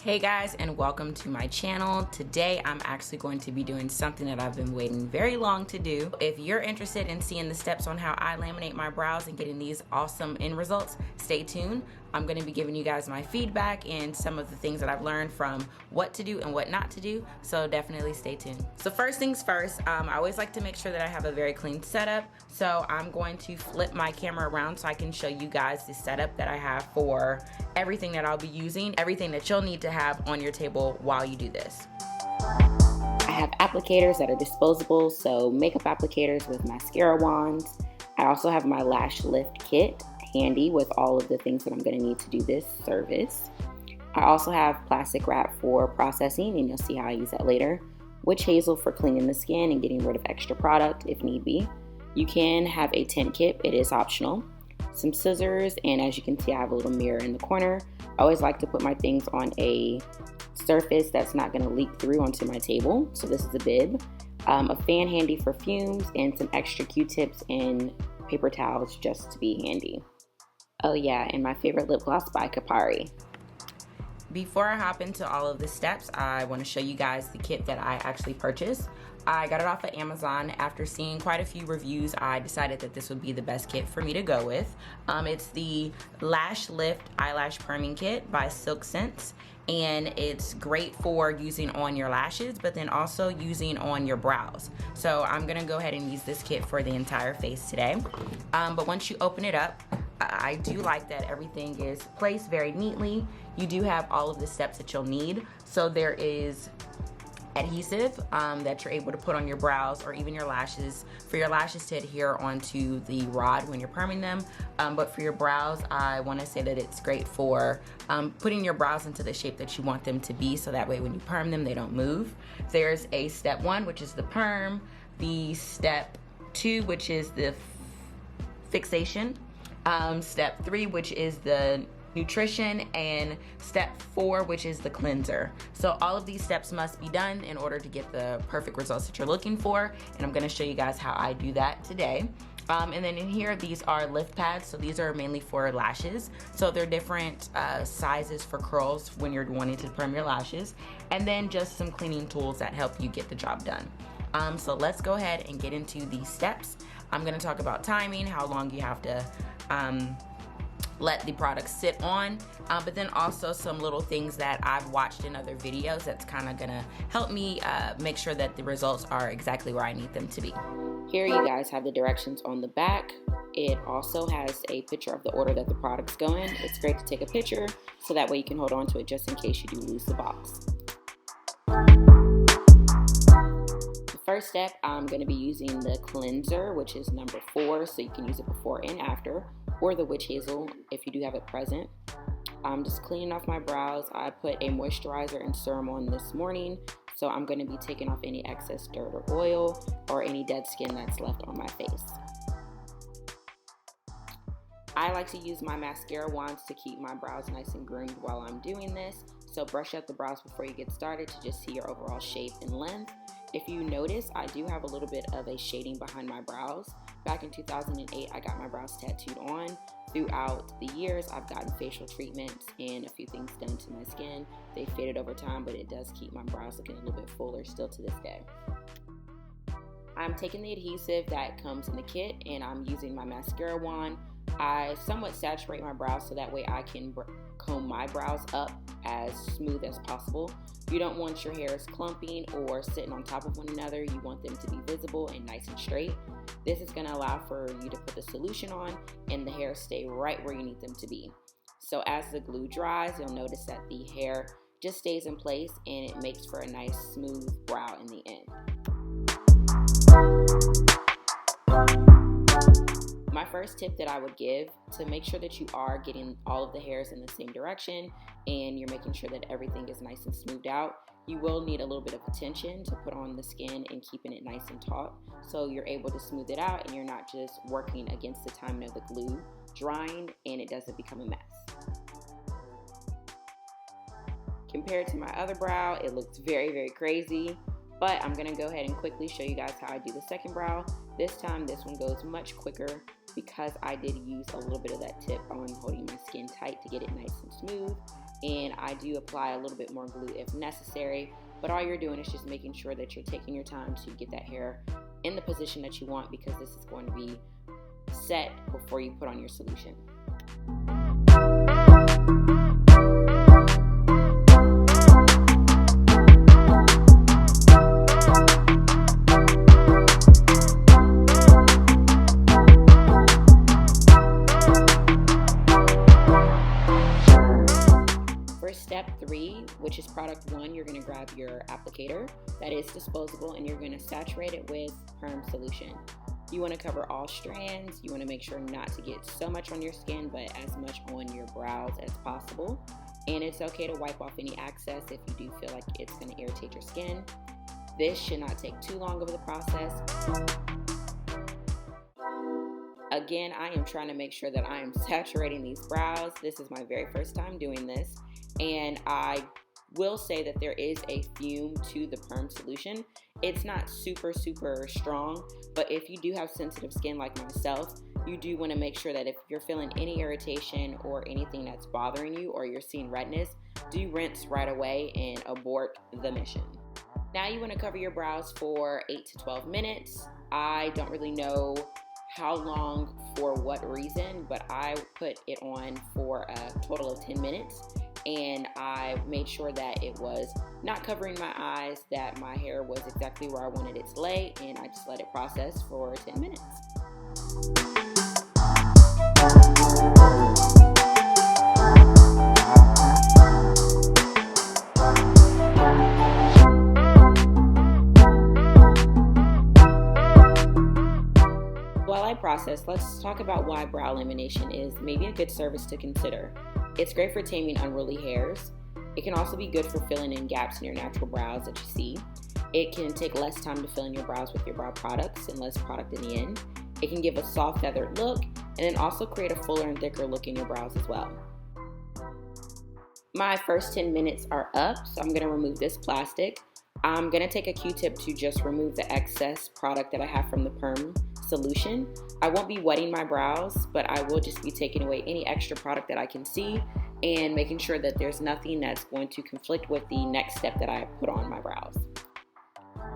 Hey guys, and welcome to my channel. Today I'm actually going to be doing something that I've been waiting very long to do. If you're interested in seeing the steps on how I laminate my brows and getting these awesome end results, stay tuned. I'm going to be giving you guys my feedback and some of the things that I've learned from what to do and what not to do, so definitely stay tuned. So first things first, I always like to make sure that I have a very clean setup, so I'm going to flip my camera around so I can show you guys the setup that I have for everything that I'll be using, everything that you'll need to have on your table while you do this. I have applicators that are disposable, so makeup applicators with mascara wands. I also have my lash lift kit handy with all of the things that I'm going to need to do this service. I also have plastic wrap for processing, and you'll see how I use that later. Witch hazel for cleaning the skin and getting rid of extra product if need be. You can have a tint kit, it is optional. Some scissors, and as you can see I have a little mirror in the corner. I always like to put my things on a surface that's not going to leak through onto my table, so this is a bib. A fan handy for fumes, and some extra Q-tips and paper towels just to be handy. Oh yeah, and my favorite lip gloss by Kapari. Before I hop into all of the steps, I want to show you guys the kit that I actually purchased. I got it off of Amazon. After seeing quite a few reviews, I decided that this would be the best kit for me to go with. It's the Lash Lift Eyelash Perming Kit by Silk Sense, and it's great for using on your lashes, but then also using on your brows. So I'm gonna go ahead and use this kit for the entire face today. But once you open it up, I do like that everything is placed very neatly. You do have all of the steps that you'll need. So there is adhesive that you're able to put on your brows or even your lashes, for your lashes to adhere onto the rod when you're perming them. But for your brows, I want to say that it's great for putting your brows into the shape that you want them to be, so that way when you perm them, they don't move. There's a step 1, which is the perm, the step 2, which is the fixation, step 3, which is the nutrition, and step 4, which is the cleanser. So all of these steps must be done in order to get the perfect results that you're looking for, and I'm going to show you guys how I do that today. And then in here, these are lift pads, so these are mainly for lashes. So they're different sizes for curls when you're wanting to perm your lashes, and then just some cleaning tools that help you get the job done. So let's go ahead and get into these steps. I'm going to talk about timing, how long you have to let the product sit on, but then also some little things that I've watched in other videos that's kind of gonna help me make sure that the results are exactly where I need them to be. Here you guys have the directions on the back. It also has a picture of the order that the products go in. It's great to take a picture so that way you can hold on to it just in case you do lose the box. The first step, I'm going to be using the cleanser, which is number 4, so you can use it before and after, or the witch hazel if you do have it present. I'm just cleaning off my brows. I put a moisturizer and serum on this morning, so I'm going to be taking off any excess dirt or oil or any dead skin that's left on my face. I like to use my mascara wands to keep my brows nice and groomed while I'm doing this, so brush up the brows before you get started to just see your overall shape and length. If you notice, I do have a little bit of a shading behind my brows. Back in 2008, I got my brows tattooed on. Throughout the years, I've gotten facial treatments and a few things done to my skin. They faded over time, but it does keep my brows looking a little bit fuller still to this day. I'm taking the adhesive that comes in the kit, and I'm using my mascara wand. I somewhat saturate my brows so that way I can comb my brows up as smooth as possible. You don't want your hairs clumping or sitting on top of one another. You want them to be visible and nice and straight. This is going to allow for you to put the solution on and the hairs stay right where you need them to be. So as the glue dries, you'll notice that the hair just stays in place and it makes for a nice smooth brow in the end. My first tip that I would give to make sure that you are getting all of the hairs in the same direction and you're making sure that everything is nice and smoothed out, you will need a little bit of attention to put on the skin and keeping it nice and taut so you're able to smooth it out and you're not just working against the timing of the glue drying and it doesn't become a mess. Compared to my other brow, it looks very, very crazy. But I'm going to go ahead and quickly show you guys how I do the second brow. This time, this one goes much quicker because I did use a little bit of that tip on holding my skin tight to get it nice and smooth. and I do apply a little bit more glue if necessary, but all you're doing is just making sure that you're taking your time to get that hair in the position that you want, because this is going to be set before you put on your solution. For step 3, which is product 1, you're going to grab your applicator that is disposable and you're going to saturate it with Perm solution. You want to cover all strands. You want to make sure not to get so much on your skin, but as much on your brows as possible. And it's okay to wipe off any excess if you do feel like it's going to irritate your skin. This should not take too long of the process. Again, I am trying to make sure that I am saturating these brows. This is my very first time doing this, and I will say that there is a fume to the Perm solution. It's not super strong, but if you do have sensitive skin like myself, you do want to make sure that if you're feeling any irritation or anything that's bothering you, or you're seeing redness, do rinse right away and abort the mission. Now you want to cover your brows for 8 to 12 minutes. I don't really know how long for what reason, but I put it on for a total of 10 minutes. And I made sure that it was not covering my eyes, that my hair was exactly where I wanted it to lay, and I just let it process for 10 minutes. While I process, let's talk about why brow lamination is maybe a good service to consider. It's great for taming unruly hairs. It can also be good for filling in gaps in your natural brows that you see. It can take less time to fill in your brows with your brow products and less product in the end. It can give a soft feathered look, and then also create a fuller and thicker look in your brows as well. My first 10 minutes are up, so I'm going to remove this plastic. I'm going to take a Q-tip to just remove the excess product that I have from the Perm solution. I won't be wetting my brows, but I will just be taking away any extra product that I can see and making sure that there's nothing that's going to conflict with the next step that I put on my brows.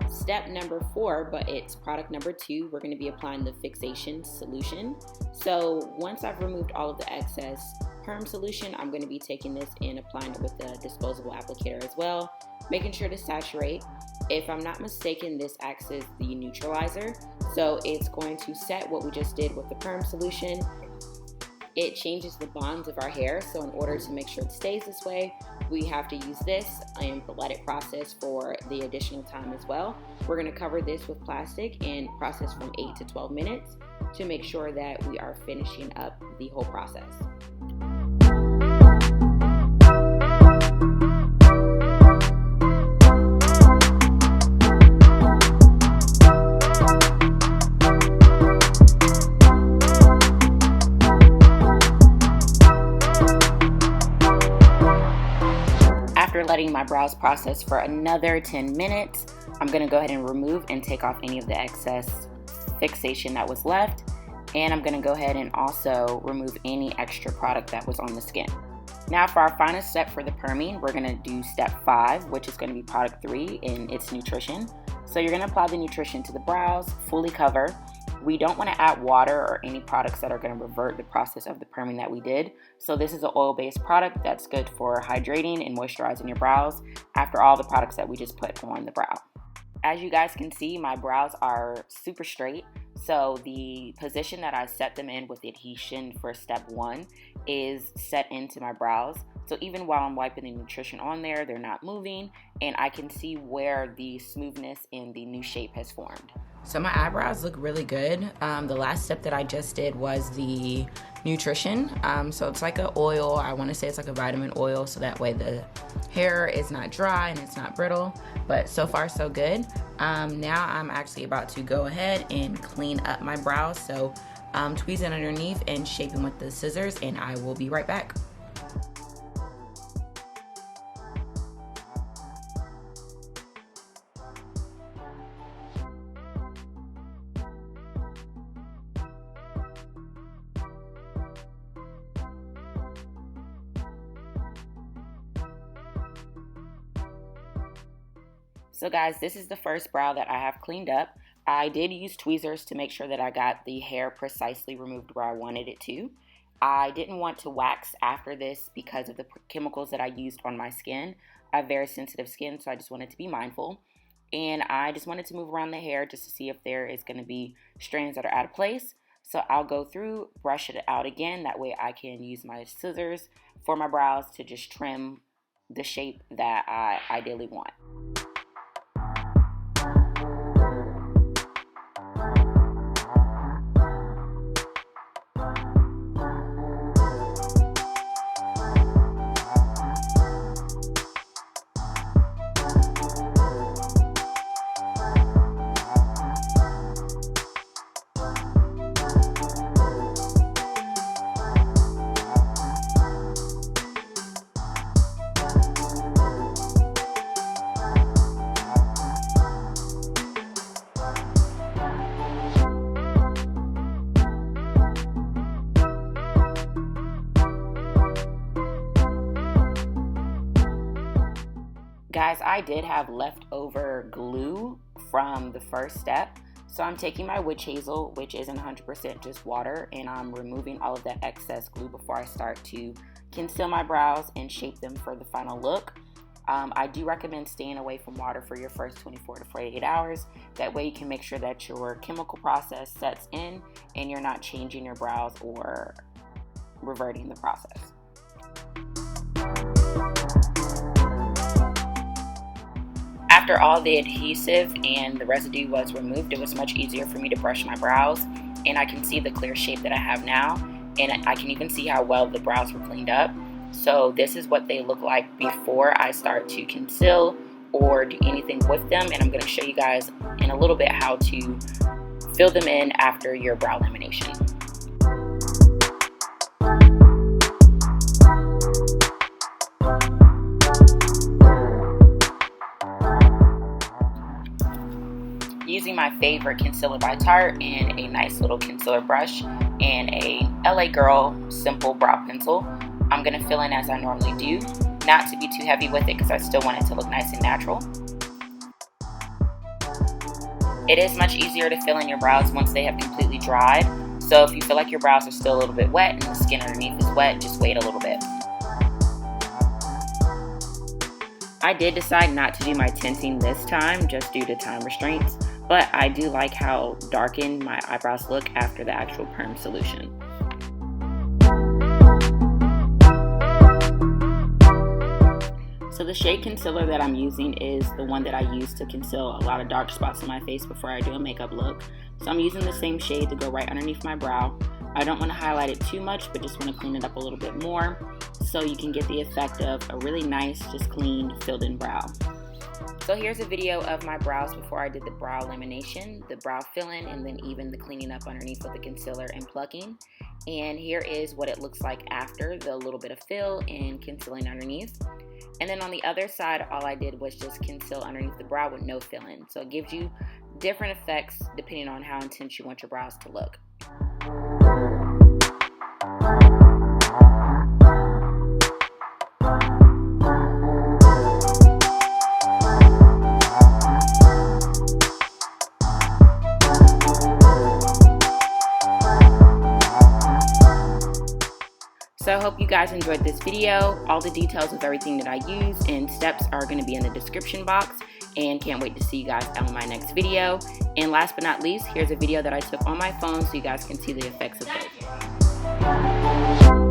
Step number 4, but it's product number 2, we're going to be applying the Fixation solution. So once I've removed all of the excess Perm solution, I'm going to be taking this and applying it with the disposable applicator as well, making sure to saturate. If I'm not mistaken, this acts as the neutralizer, so it's going to set what we just did with the Perm solution. It changes the bonds of our hair, so in order to make sure it stays this way, we have to use this and let it process for the additional time as well. We're going to cover this with plastic and process from 8 to 12 minutes to make sure that we are finishing up the whole process. After letting my brows process for another 10 minutes, I'm going to go ahead and remove and take off any of the excess fixation that was left. And I'm going to go ahead and also remove any extra product that was on the skin. Now for our final step for the perming, we're going to do step 5, which is going to be product 3 in its nutrition. So you're going to apply the nutrition to the brows, fully cover. We don't want to add water or any products that are going to revert the process of the perming that we did. So this is an oil-based product that's good for hydrating and moisturizing your brows after all the products that we just put on the brow. As you guys can see, my brows are super straight. So the position that I set them in with the adhesion for step 1 is set into my brows. So even while I'm wiping the nutrition on there, they're not moving, and I can see where the smoothness in the new shape has formed. So my eyebrows look really good. The last step that I just did was the nutrition. So it's like an oil. I want to say it's like a vitamin oil, so that way the hair is not dry and it's not brittle. But so far so good. Now I'm actually about to go ahead and clean up my brows. So tweezing underneath and shaping with the scissors, and I will be right back. So guys, this is the first brow that I have cleaned up. I did use tweezers to make sure that I got the hair precisely removed where I wanted it to. I didn't want to wax after this because of the chemicals that I used on my skin. I have very sensitive skin, so I just wanted to be mindful. And I just wanted to move around the hair just to see if there is going to be strands that are out of place. So I'll go through, brush it out again. That way I can use my scissors for my brows to just trim the shape that I ideally want. Guys, I did have leftover glue from the first step, so I'm taking my witch hazel, which isn't 100% just water, and I'm removing all of that excess glue before I start to conceal my brows and shape them for the final look. I do recommend staying away from water for your first 24 to 48 hours. That way you can make sure that your chemical process sets in and you're not changing your brows or reverting the process. After all the adhesive and the residue was removed, it was much easier for me to brush my brows, and I can see the clear shape that I have now, and I can even see how well the brows were cleaned up. So this is what they look like before I start to conceal or do anything with them, and I'm going to show you guys in a little bit how to fill them in after your brow lamination. Using my favorite concealer by Tarte and a nice little concealer brush and a LA Girl simple brow pencil, I'm going to fill in as I normally do, not to be too heavy with it because I still want it to look nice and natural. It is much easier to fill in your brows once they have completely dried, so if you feel like your brows are still a little bit wet and the skin underneath is wet, just wait a little bit. I did decide not to do my tinting this time just due to time restraints, but I do like how darkened my eyebrows look after the actual perm solution. So the shade concealer that I'm using is the one that I use to conceal a lot of dark spots on my face before I do a makeup look. So I'm using the same shade to go right underneath my brow. I don't want to highlight it too much, but just want to clean it up a little bit more so you can get the effect of a really nice, just clean, filled in brow. So here's a video of my brows before I did the brow lamination, the brow fill-in, and then even the cleaning up underneath with the concealer and plucking. And here is what it looks like after the little bit of fill and concealing underneath. And then on the other side, all I did was just conceal underneath the brow with no fill-in. So it gives you different effects depending on how intense you want your brows to look. So I hope you guys enjoyed this video. All the details of everything that I use and steps are going to be in the description box, and can't wait to see you guys on my next video. And last but not least, here's a video that I took on my phone so you guys can see the effects of both.